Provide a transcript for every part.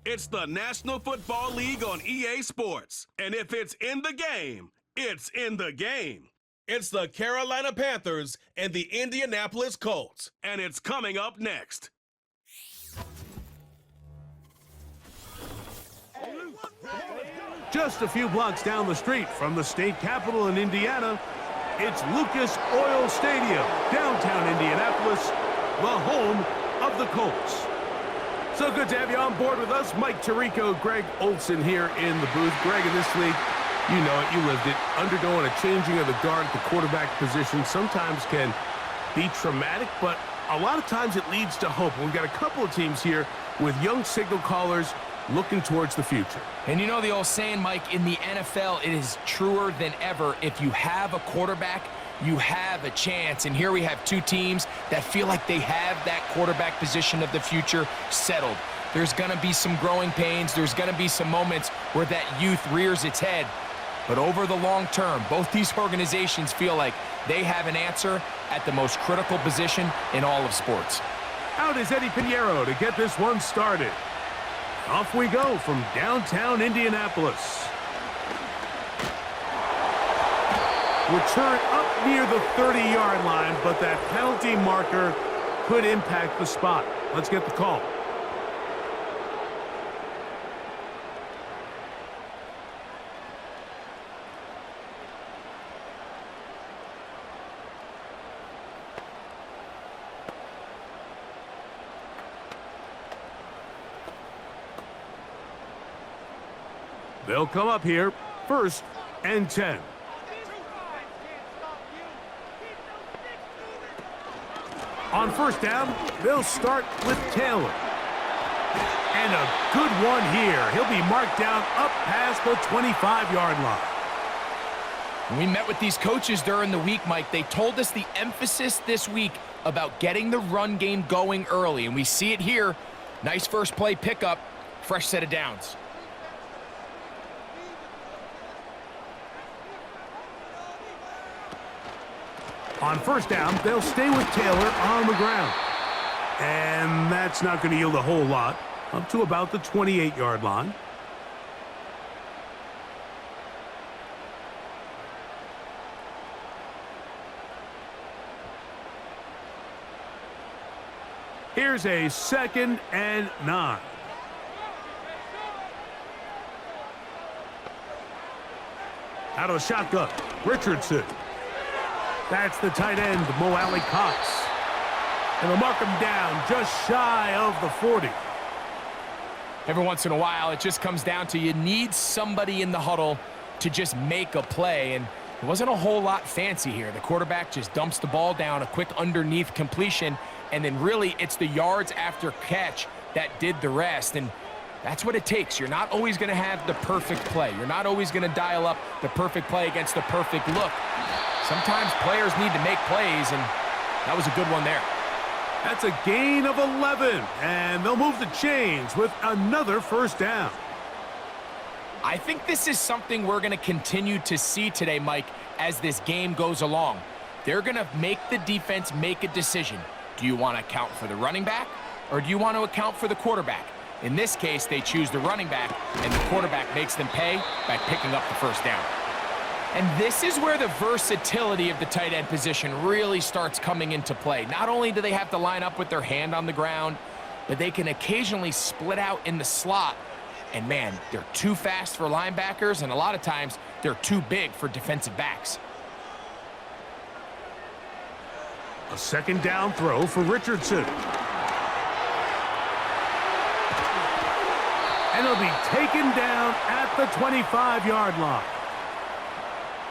It's the National Football League on EA Sports. And if it's in the game, it's in the game. It's the Carolina Panthers and the Indianapolis Colts. And it's coming up next. Just a few blocks down the street from the state capitol in Indiana, it's Lucas Oil Stadium, downtown Indianapolis, the home of the Colts. So good to have you on board with us. Mike Tirico, Greg Olson here in the booth. Greg, in this league, you know it, you lived it. Undergoing a changing of the guard at the quarterback position sometimes can be traumatic, but a lot of times it leads to hope. We've got a couple of teams here with young signal callers looking towards the future. And you know the old saying, Mike, in the NFL, it is truer than ever. If you have a quarterback, you have a chance. And here we have two teams that feel like they have that quarterback position of the future settled. There's going to be some growing pains. There's going to be some moments where that youth rears its head. But over the long term, both these organizations feel like they have an answer at the most critical position in all of sports. Out is Eddie Pinheiro to get this one started. Off we go from downtown Indianapolis. Return up near the 30-yard line, but that penalty marker could impact the spot. Let's get the call. They'll come up here, 1st and 10. On 1st down, they'll start with Taylor. And a good one here. He'll be marked down up past the 25-yard line. We met with these coaches during the week, Mike. They told us the emphasis this week about getting the run game going early, and we see it here. Nice first play pickup, fresh set of downs. On 1st down, they'll stay with Taylor on the ground. And that's not going to yield a whole lot, up to about the 28-yard line. Here's a 2nd and 9. Out of the shotgun, Richardson. That's the tight end, Mo Alley-Cox. And they'll mark him down just shy of the 40. Every once in a while, it just comes down to you need somebody in the huddle to just make a play. And it wasn't a whole lot fancy here. The quarterback just dumps the ball down, a quick underneath completion, and then really it's the yards after catch that did the rest. And that's what it takes. You're not always going to have the perfect play. You're not always going to dial up the perfect play against the perfect look. Sometimes players need to make plays, and that was a good one there. That's a gain of 11, and they'll move the chains with another 1st down. I think this is something we're going to continue to see today, Mike, as this game goes along. They're going to make the defense make a decision. Do you want to account for the running back, or do you want to account for the quarterback? In this case, they choose the running back, and the quarterback makes them pay by picking up the 1st down. And this is where the versatility of the tight end position really starts coming into play. Not only do they have to line up with their hand on the ground, but they can occasionally split out in the slot. And man, they're too fast for linebackers, and a lot of times they're too big for defensive backs. A 2nd down throw for Richardson. And he'll be taken down at the 25-yard line.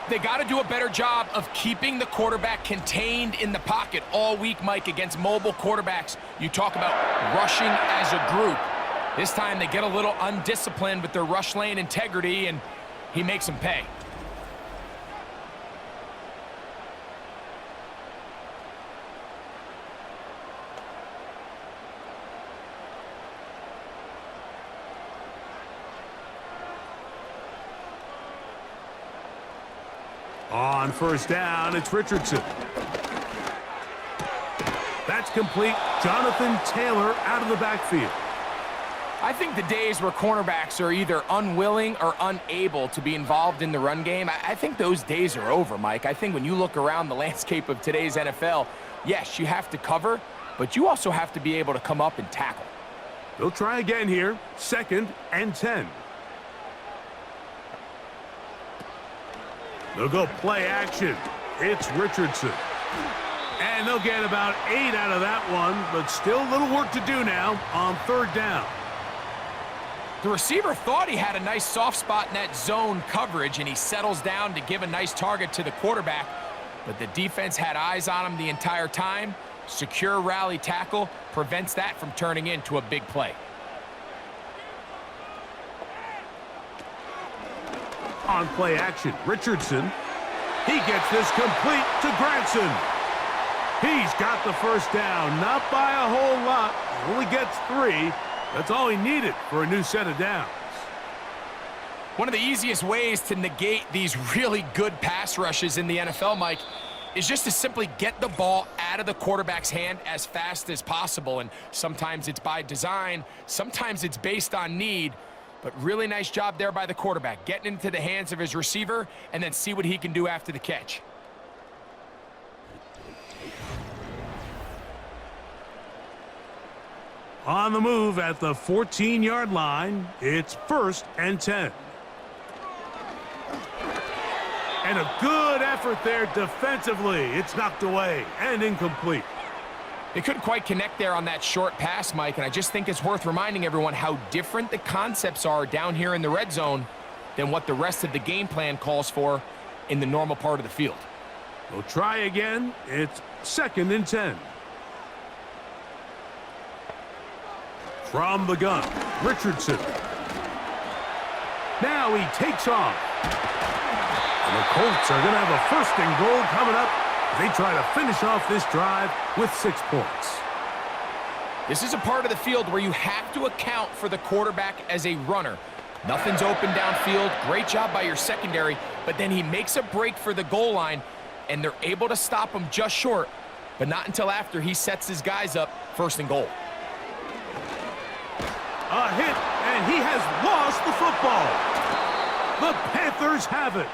They got to do a better job of keeping the quarterback contained in the pocket all week, Mike, against mobile quarterbacks. You talk about rushing as a group. This time they get a little undisciplined with their rush lane integrity, and he makes them pay. On 1st down, it's Richardson. That's complete. Jonathan Taylor out of the backfield. I think the days where cornerbacks are either unwilling or unable to be involved in the run game, I think those days are over, Mike. I think when you look around the landscape of today's NFL, yes, you have to cover, but you also have to be able to come up and tackle. They'll try again here. 2nd and 10. They'll go play action. It's Richardson. And they'll get about 8 out of that one, but still a little work to do now on 3rd down. The receiver thought he had a nice soft spot in that zone coverage, and he settles down to give a nice target to the quarterback. But the defense had eyes on him the entire time. Secure rally tackle prevents that from turning into a big play. On play action, Richardson. He gets this complete to Granson. He's got the 1st down, not by a whole lot. He only gets 3. That's all he needed for a new set of downs. One of the easiest ways to negate these really good pass rushes in the NFL, Mike, is just to simply get the ball out of the quarterback's hand as fast as possible. And sometimes it's by design, sometimes it's based on need. But really nice job there by the quarterback, getting into the hands of his receiver and then see what he can do after the catch. On the move at the 14-yard line, it's 1st and 10. And a good effort there defensively. It's knocked away and incomplete. They couldn't quite connect there on that short pass, Mike, and I just think it's worth reminding everyone how different the concepts are down here in the red zone than what the rest of the game plan calls for in the normal part of the field. We'll try again. It's 2nd and 10. From the gun, Richardson. Now he takes off. And the Colts are going to have a 1st and goal coming up as they try to finish off this drive with 6 points. This is a part of the field where you have to account for the quarterback as a runner. Nothing's open downfield. Great job by your secondary, but then he makes a break for the goal line, and they're able to stop him just short, but not until after he sets his guys up 1st and goal. A hit, and he has lost the football. The Panthers have it.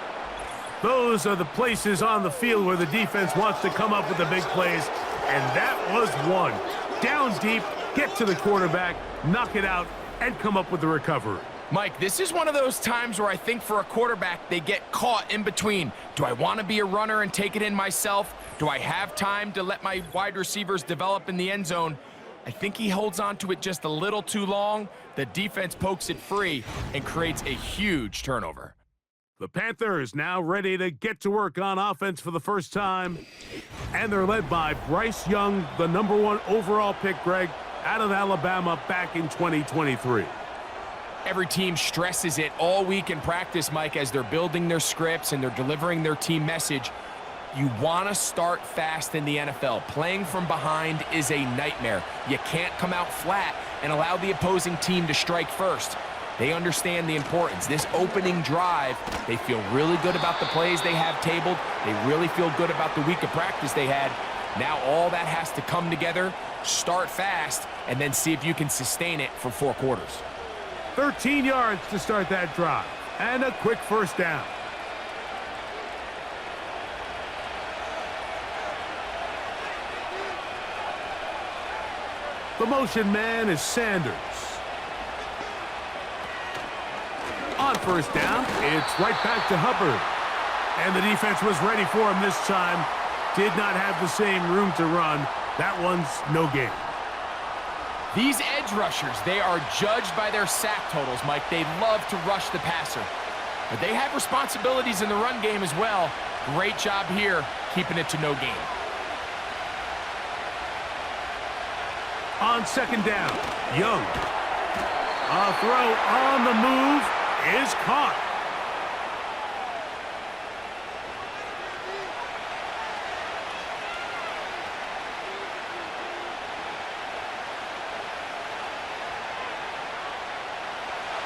Those are the places on the field where the defense wants to come up with the big plays, and that was one. Down deep, get to the quarterback, knock it out, and come up with the recovery. Mike, this is one of those times where I think for a quarterback, they get caught in between. Do I want to be a runner and take it in myself? Do I have time to let my wide receivers develop in the end zone? I think he holds on to it just a little too long. The defense pokes it free and creates a huge turnover. The Panthers now ready to get to work on offense for the first time. And they're led by Bryce Young, the #1 overall pick, Greg, out of Alabama back in 2023. Every team stresses it all week in practice, Mike, as they're building their scripts and they're delivering their team message. You want to start fast in the NFL. Playing from behind is a nightmare. You can't come out flat and allow the opposing team to strike first. They understand the importance. This opening drive, they feel really good about the plays they have tabled. They really feel good about the week of practice they had. Now all that has to come together, start fast, and then see if you can sustain it for 4 quarters. 13 yards to start that drive, and a quick 1st down. The motion man is Sanders. On 1st down, it's right back to Hubbard. And the defense was ready for him this time. Did not have the same room to run. That one's no gain. These edge rushers, they are judged by their sack totals, Mike. They love to rush the passer. But they have responsibilities in the run game as well. Great job here, keeping it to no gain. On 2nd down, Young. A throw on the move is caught.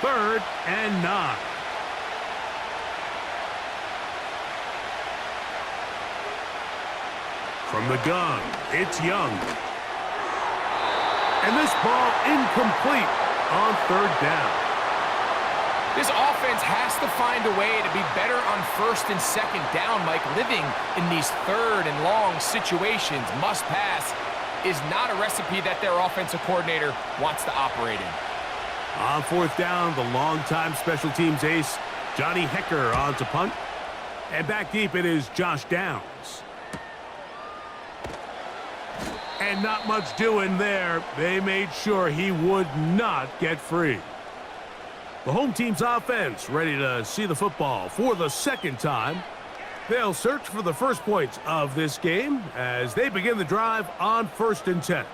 Third and 9. From the gun, it's Young. And this ball incomplete. on third down. This offense has to find a way to be better on first and second down, Mike. Living in these third and long situations, must pass, is not a recipe that their offensive coordinator wants to operate in. On fourth down, the longtime special teams ace, Johnny Hecker, on to punt. And back deep it is Josh Downs. And not much doing there. They made sure he would not get free. The home team's offense ready to see the football for the second time. They'll search for the first points of this game as they begin the drive on 1st and 10.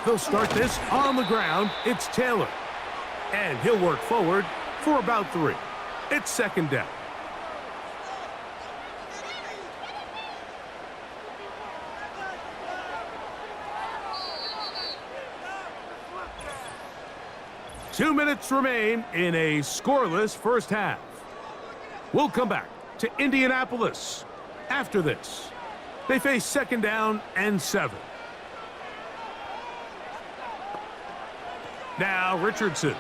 They'll start this on the ground. It's Taylor. And he'll work forward for about 3. It's 2nd down. Two minutes remain in a scoreless first half. We'll come back to Indianapolis after this. They face 2nd down and 7. Now Richardson.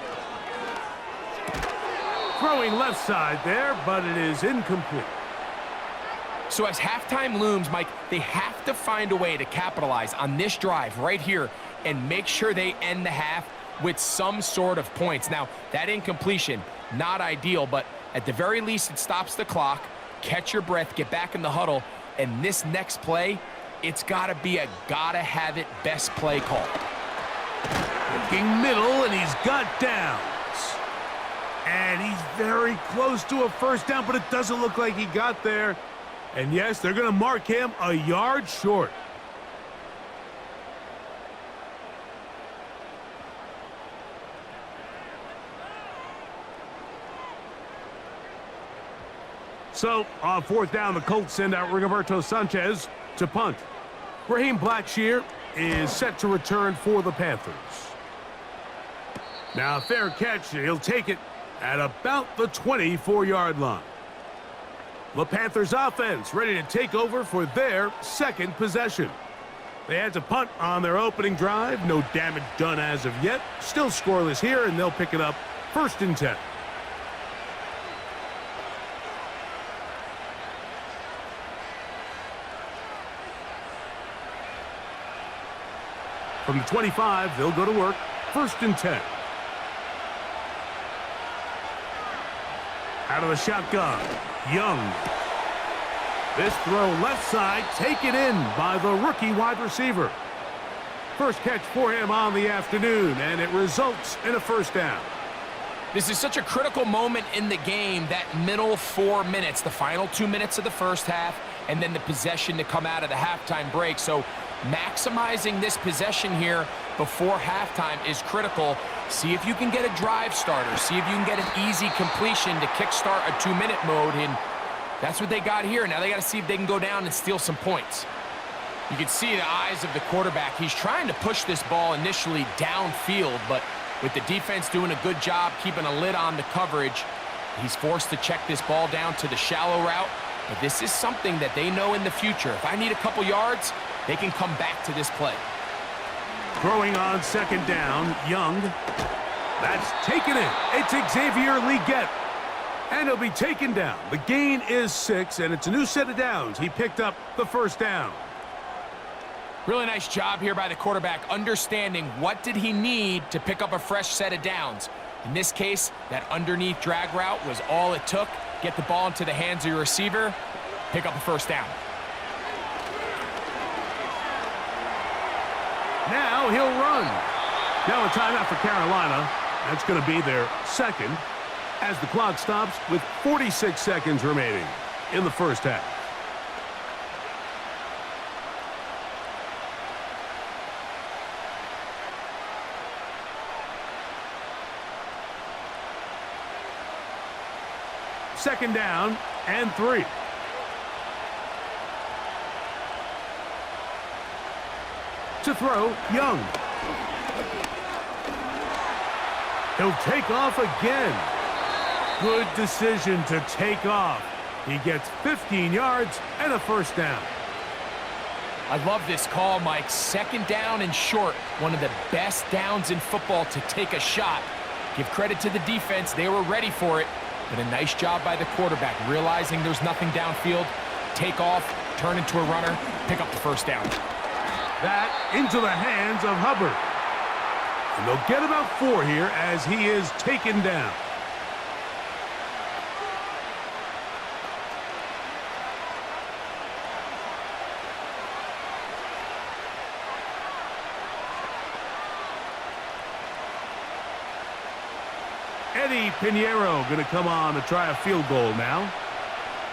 Throwing left side there, but it is incomplete. So as halftime looms, Mike, they have to find a way to capitalize on this drive right here and make sure they end the half with some sort of points. Now, that incompletion, not ideal, but at the very least it stops the clock. Catch your breath, get back in the huddle, and this next play, it's got to be a gotta-have-it best play call. Looking middle, and he's got Downs. And he's very close to a first down, but it doesn't look like he got there. And yes, they're going to mark him a yard short. So, on 4th down, the Colts send out Rigoberto Sanchez to punt. Raheem Blackshear is set to return for the Panthers. Now, a fair catch, and he'll take it at about the 24-yard line. The Panthers offense ready to take over for their second possession. They had to punt on their opening drive. No damage done as of yet. Still scoreless here, and they'll pick it up 1st and 10. From the 25, they'll go to work. 1st and 10. Out of the shotgun, Young. This throw left side, taken in by the rookie wide receiver. First catch for him on the afternoon, and it results in a 1st down. This is such a critical moment in the game, that middle 4 minutes, the final 2 minutes of the first half, and then the possession to come out of the halftime break. So maximizing this possession here before halftime is critical. See if you can get a drive starter. See if you can get an easy completion to kickstart a 2-minute mode, and that's what they got here. Now they got to see if they can go down and steal some points. You can see the eyes of the quarterback. He's trying to push this ball initially downfield, but with the defense doing a good job keeping a lid on the coverage, he's forced to check this ball down to the shallow route. But this is something that they know in the future. If I need a couple yards, they can come back to this play. Throwing on 2nd down, Young. That's taken in. It's Xavier Legette. And he'll be taken down. The gain is 6, and it's a new set of downs. He picked up the 1st down. Really nice job here by the quarterback, understanding what did he need to pick up a fresh set of downs. In this case, that underneath drag route was all it took. Get the ball into the hands of your receiver, pick up a 1st down. Now he'll run. Now a timeout for Carolina. That's going to be their second as the clock stops with 46 seconds remaining in the first half. Second down and 3. To throw, Young. He'll take off again. Good decision to take off. He gets 15 yards and a first down. I love this call, Mike. Second down and short. One of the best downs in football to take a shot. Give credit to the defense. They were ready for it. But a nice job by the quarterback, realizing there's nothing downfield. Take off, turn into a runner, pick up the first down. That into the hands of Hubbard. And they'll get about 4 here as he is taken down. Eddie Pinheiro going to come on to try a field goal now.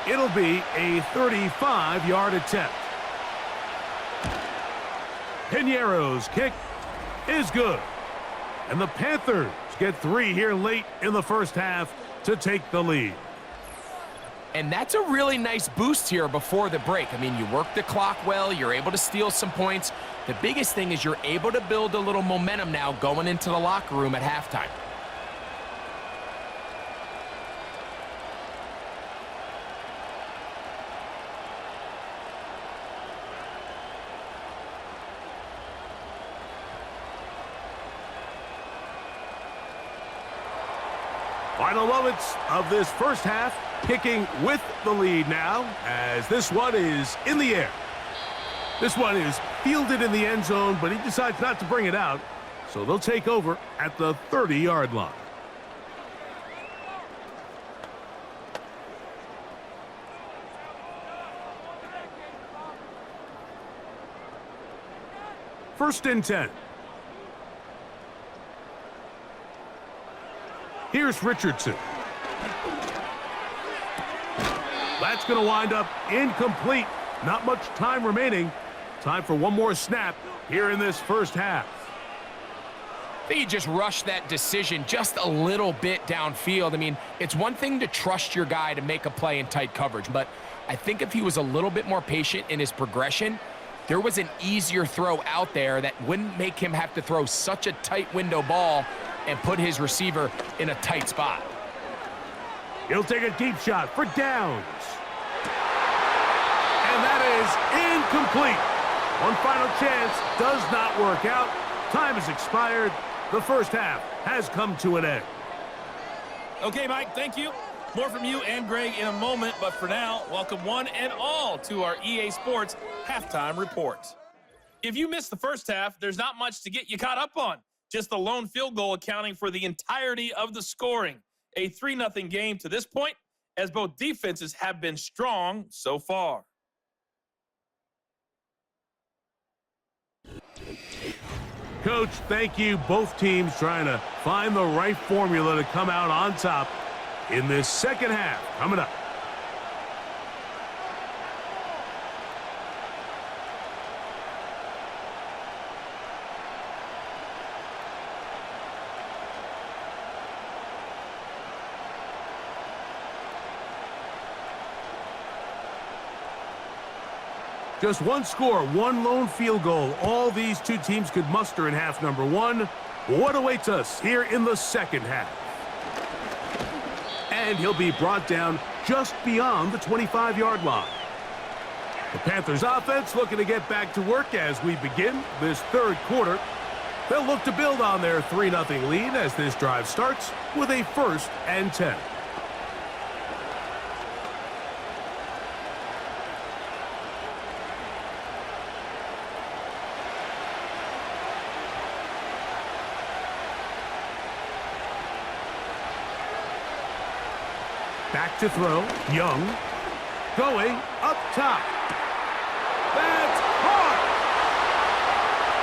It'll be a 35-yard attempt. Pinheiro's kick is good. And the Panthers get 3 here late in the first half to take the lead. And that's a really nice boost here before the break. I mean, you work the clock well, you're able to steal some points. The biggest thing is you're able to build a little momentum now going into the locker room at halftime. Final moments of this first half, kicking with the lead now, as this one is in the air. This one is fielded in the end zone, but he decides not to bring it out, so they'll take over at the 30-yard line. First and 10. Here's Richardson. That's going to wind up incomplete. Not much time remaining. Time for one more snap here in this first half. I think you just rushed that decision just a little bit downfield. I mean, it's one thing to trust your guy to make a play in tight coverage, but I think if he was a little bit more patient in his progression, there was an easier throw out there that wouldn't make him have to throw such a tight window ball and put his receiver in a tight spot. He'll take a deep shot for downs. And that is incomplete. One final chance does not work out. Time has expired. The first half has come to an end. Okay, Mike, thank you. More from you and Greg in a moment, but for now, welcome one and all to our EA Sports Halftime Report. If you missed the first half, there's not much to get you caught up on. Just the lone field goal accounting for the entirety of the scoring. A 3-0 game to this point, as both defenses have been strong so far. Coach, thank you. Both teams trying to find the right formula to come out on top in this second half. Coming up. Just one score, one lone field goal. All these two teams could muster in half number one. What awaits us here in the second half? And he'll be brought down just beyond the 25-yard line. The Panthers offense looking to get back to work as we begin this third quarter. They'll look to build on their 3-0 lead as this drive starts with a 1st and 10. Back to throw. Young. Going up top. That's caught!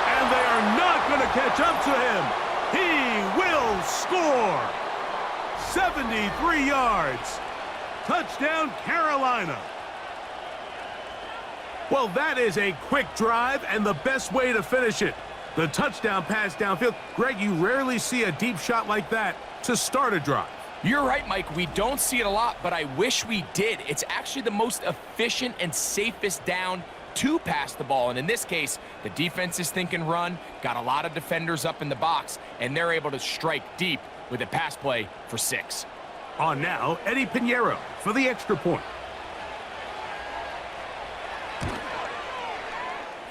And they are not going to catch up to him. He will score. 73 yards. Touchdown, Carolina. Well, that is a quick drive and the best way to finish it. The touchdown pass downfield. Greg, you rarely see a deep shot like that to start a drive. You're right, Mike. We don't see it a lot, but I wish we did. It's actually the most efficient and safest down to pass the ball. And in this case, the defense is thinking run, got a lot of defenders up in the box, and they're able to strike deep with a pass play for 6. On now, Eddie Pinheiro for the extra point.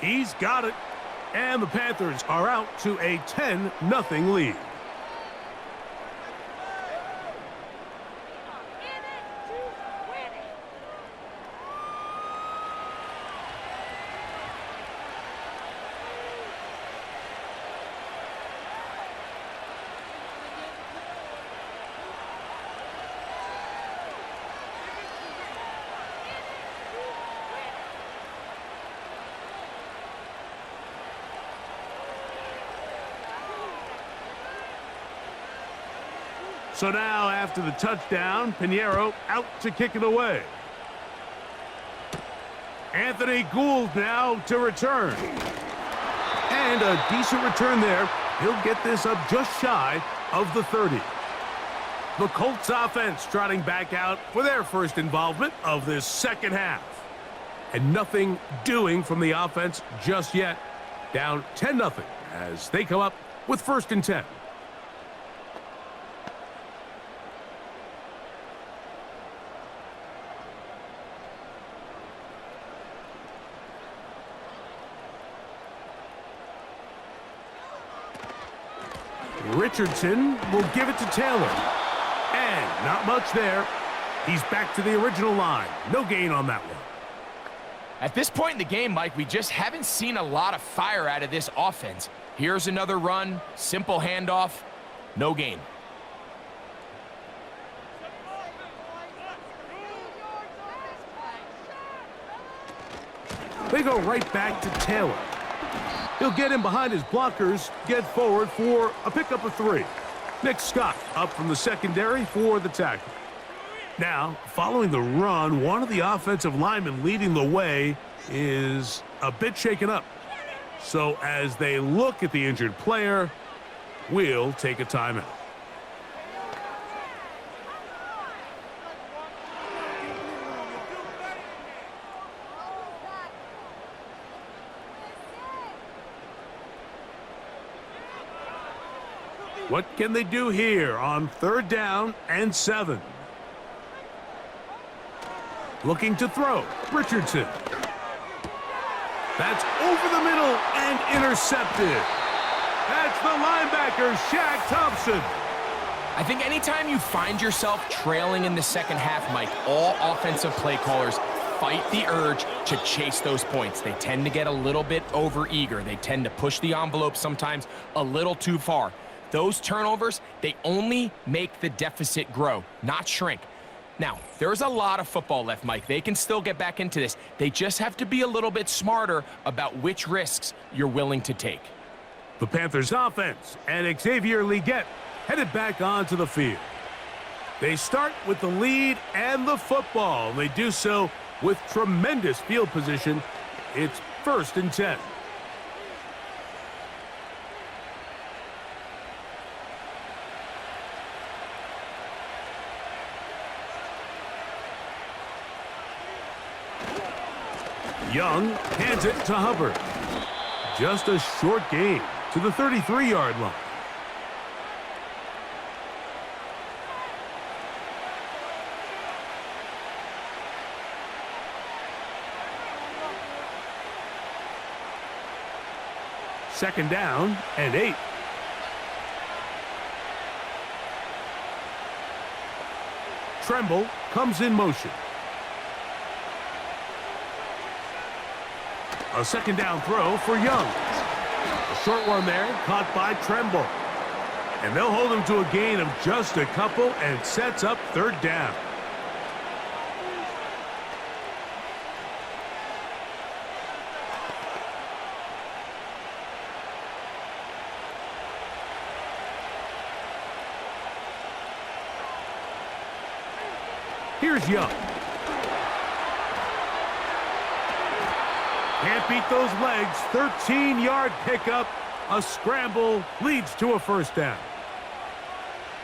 He's got it. And the Panthers are out to a 10-0 lead. So now, after the touchdown, Pinheiro out to kick it away. Anthony Gould now to return. And a decent return there. He'll get this up just shy of the 30. The Colts offense trotting back out for their first involvement of this second half. And nothing doing from the offense just yet. Down 10-0 as they come up with 1st and 10. Richardson will give it to Taylor. And not much there. He's back to the original line. No gain on that one. At this point in the game, Mike, we just haven't seen a lot of fire out of this offense. Here's another run, simple handoff, no gain. They go right back to Taylor. He'll get in behind his blockers, get forward for a pickup of 3. Nick Scott up from the secondary for the tackle. Now, following the run, one of the offensive linemen leading the way is a bit shaken up. So as they look at the injured player, we'll take a timeout. What can they do here on 3rd down and 7? Looking to throw. Richardson. That's over the middle and intercepted. That's the linebacker, Shaq Thompson. I think anytime you find yourself trailing in the second half, Mike, all offensive play callers fight the urge to chase those points. They tend to get a little bit overeager. They tend to push the envelope sometimes a little too far. Those turnovers, they only make the deficit grow, not shrink. Now, there's a lot of football left, Mike. They can still get back into this. They just have to be a little bit smarter about which risks you're willing to take. The Panthers offense and Xavier Leggett headed back onto the field. They start with the lead and the football. They do so with tremendous field position. It's 1st and 10. Young hands it to Hubbard. Just a short gain to the 33-yard line. Second down and 8. Tremble comes in motion. A 2nd down throw for Young. A short one there, caught by Tremble. And they'll hold him to a gain of just a couple and sets up 3rd down. Here's Young. Can't beat those legs. 13-yard pickup. A scramble leads to a 1st down.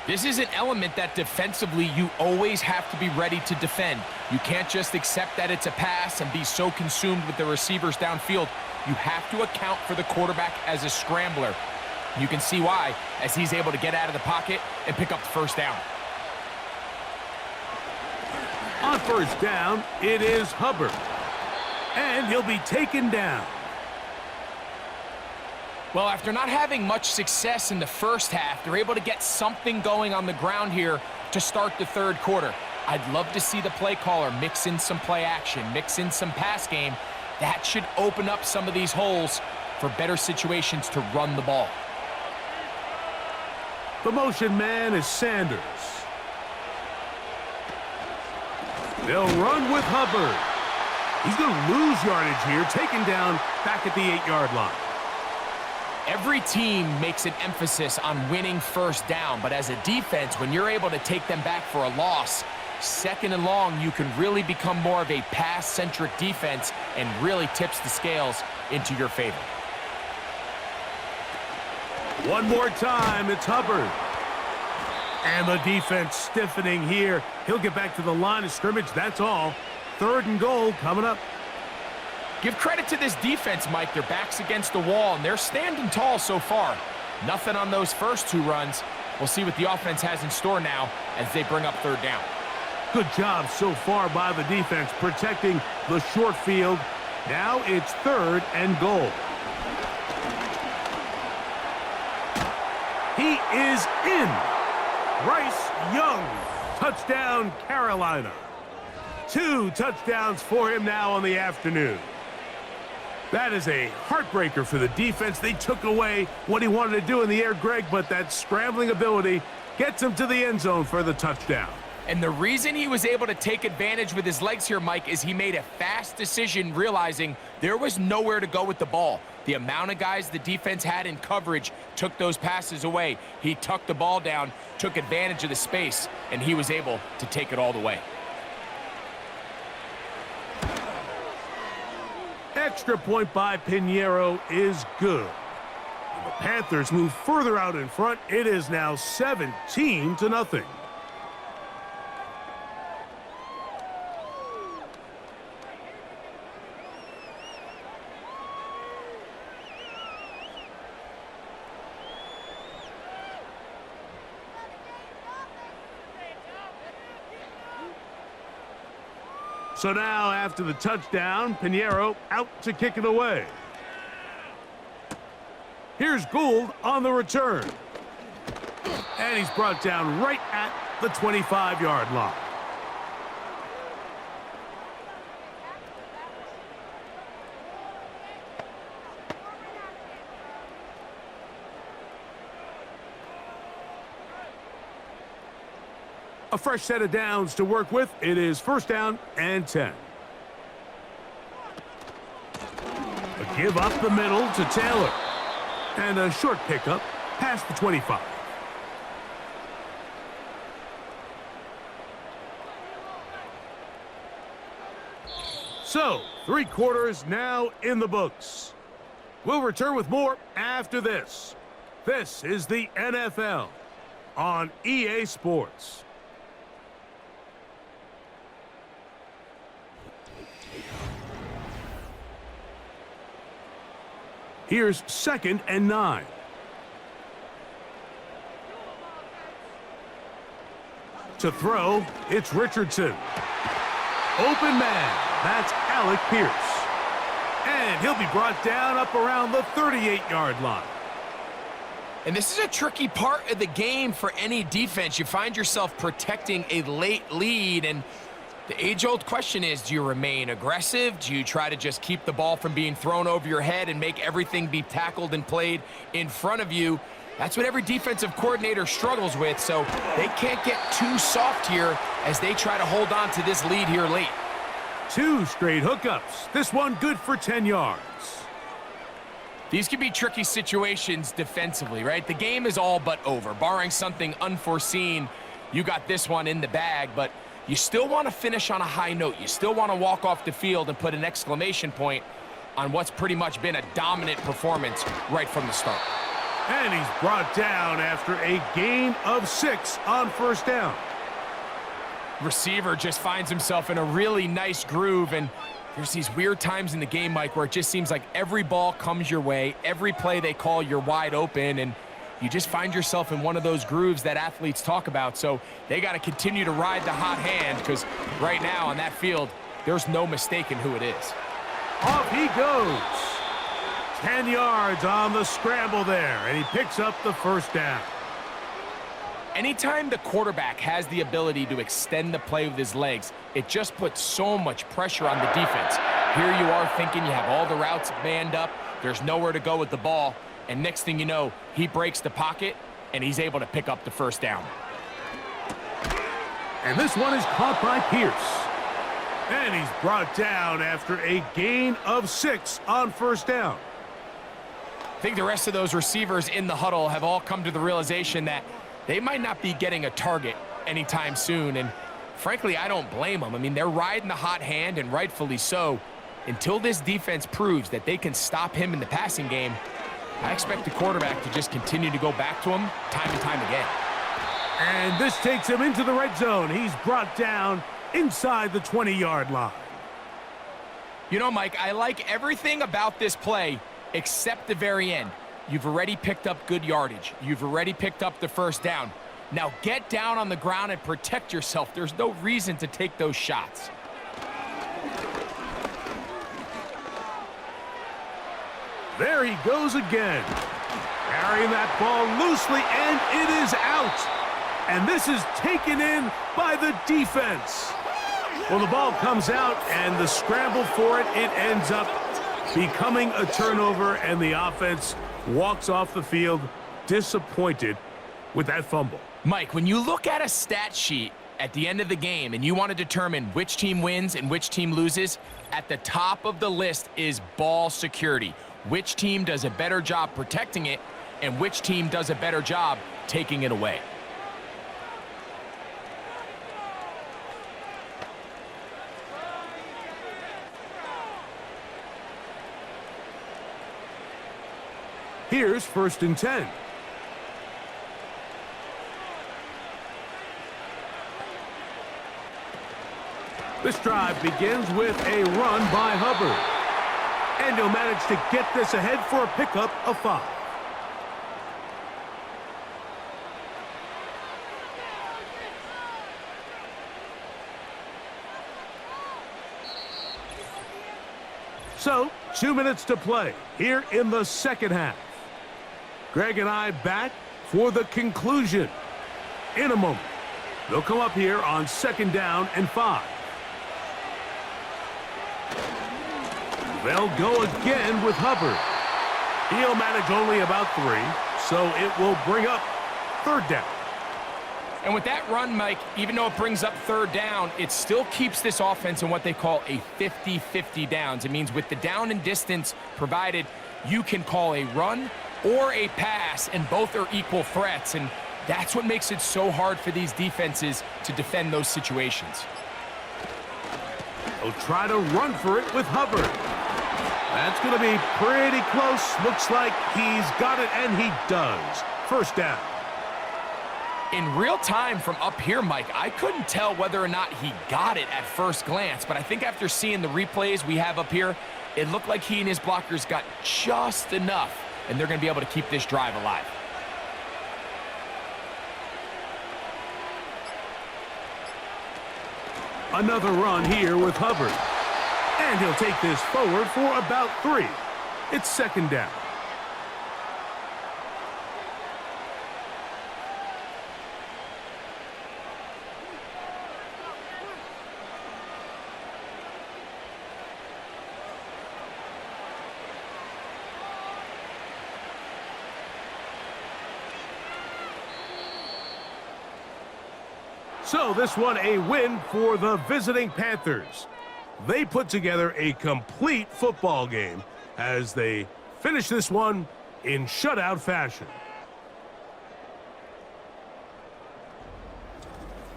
This is an element that defensively you always have to be ready to defend. You can't just accept that it's a pass and be so consumed with the receivers downfield. You have to account for the quarterback as a scrambler. You can see why, as he's able to get out of the pocket and pick up the 1st down. On first down, it is Hubbard. And he'll be taken down. Well, after not having much success in the first half, they're able to get something going on the ground here to start the third quarter. I'd love to see the play caller mix in some play action, mix in some pass game. That should open up some of these holes for better situations to run the ball. The motion man is Sanders. They'll run with Hubbard. He's going to lose yardage here, taken down back at the 8-yard line. Every team makes an emphasis on winning first down, but as a defense, when you're able to take them back for a loss, second and long, you can really become more of a pass-centric defense and really tips the scales into your favor. One more time, it's Hubbard. And the defense stiffening here. He'll get back to the line of scrimmage, that's all. Third and goal coming up. Give credit to this defense, Mike. Their back's against the wall, and they're standing tall so far. Nothing on those first two runs. We'll see what the offense has in store now as they bring up third down. Good job so far by the defense protecting the short field. Now it's third and goal. He is in. Bryce Young, touchdown Carolina. 2 touchdowns for him now on the afternoon. That is a heartbreaker for the defense. They took away what he wanted to do in the air, Greg, but that scrambling ability gets him to the end zone for the touchdown. And the reason he was able to take advantage with his legs here, Mike, is he made a fast decision realizing there was nowhere to go with the ball. The amount of guys the defense had in coverage took those passes away. He tucked the ball down, took advantage of the space, and he was able to take it all the way. Extra point by Pinheiro is good. And the Panthers move further out in front. It is now 17-0. So now, after the touchdown, Pinheiro out to kick it away. Here's Gould on the return. And he's brought down right at the 25-yard line. A fresh set of downs to work with. It is first down and 10. A give up the middle to Taylor. And a short pickup past the 25. So, 3 quarters now in the books. We'll return with more after this. This is the NFL on EA Sports. Here's 2nd and 9. To throw, it's Richardson. Open man, that's Alec Pierce. And he'll be brought down up around the 38-yard line. And this is a tricky part of the game for any defense. You find yourself protecting a late lead, and the age-old question is, do you remain aggressive? Do you try to just keep the ball from being thrown over your head and make everything be tackled and played in front of you? That's what every defensive coordinator struggles with, so they can't get too soft here as they try to hold on to this lead here late. 2 straight hookups. This one good for 10 yards. These can be tricky situations defensively, right? The game is all but over. Barring something unforeseen, you got this one in the bag, but you still want to finish on a high note. You still want to walk off the field and put an exclamation point on what's pretty much been a dominant performance right from the start. And he's brought down after a gain of 6 on first down. Receiver just finds himself in a really nice groove, and there's these weird times in the game, Mike, where it just seems like every ball comes your way, every play they call, you're wide open, and you just find yourself in one of those grooves that athletes talk about. So they got to continue to ride the hot hand, because right now on that field, there's no mistaking who it is. Off he goes. 10 yards on the scramble there, and he picks up the first down. Anytime the quarterback has the ability to extend the play with his legs, it just puts so much pressure on the defense. Here you are thinking you have all the routes manned up, there's nowhere to go with the ball, and next thing you know, he breaks the pocket, and he's able to pick up the first down. And this one is caught by Pierce. And he's brought down after a gain of 6 on first down. I think the rest of those receivers in the huddle have all come to the realization that they might not be getting a target anytime soon, and frankly, I don't blame them. I mean, they're riding the hot hand, and rightfully so. Until this defense proves that they can stop him in the passing game, I expect the quarterback to just continue to go back to him time and time again. And this takes him into the red zone. He's brought down inside the 20-yard line. You know, Mike, I like everything about this play except the very end. You've already picked up good yardage. You've already picked up the first down. Now get down on the ground and protect yourself. There's no reason to take those shots. There he goes again. Carrying that ball loosely, and it is out. And this is taken in by the defense. Well, the ball comes out, and the scramble for it, it ends up becoming a turnover, and the offense walks off the field disappointed with that fumble. Mike, when you look at a stat sheet at the end of the game and you want to determine which team wins and which team loses, at the top of the list is ball security. Which team does a better job protecting it, and which team does a better job taking it away. Here's 1st and 10. This drive begins with a run by Hubbard. And he'll manage to get this ahead for a pickup of 5. So, 2 minutes to play here in the second half. Greg and I back for the conclusion in a moment. They'll come up here on 2nd down and 5. They'll go again with Hubbard. He'll manage only about 3, so it will bring up 3rd down. And with that run, Mike, even though it brings up 3rd down, it still keeps this offense in what they call a 50-50 downs. It means with the down and distance provided, you can call a run or a pass, and both are equal threats, and that's what makes it so hard for these defenses to defend those situations. They'll try to run for it with Hubbard. That's going to be pretty close. Looks like he's got it, and he does. 1st down. In real time from up here, Mike, I couldn't tell whether or not he got it at first glance, but I think after seeing the replays we have up here, it looked like he and his blockers got just enough, and they're going to be able to keep this drive alive. Another run here with Hubbard. And he'll take this forward for about 3. It's 2nd down. So this one a win for the visiting Panthers. They put together a complete football game as they finish this one in shutout fashion.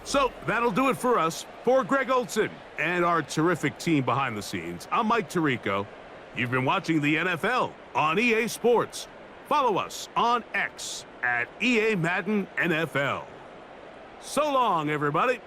So that'll do it for us. For Greg Olson and our terrific team behind the scenes, I'm Mike Tirico. You've been watching the NFL on EA Sports. Follow us on X at EA Madden NFL. So long, everybody.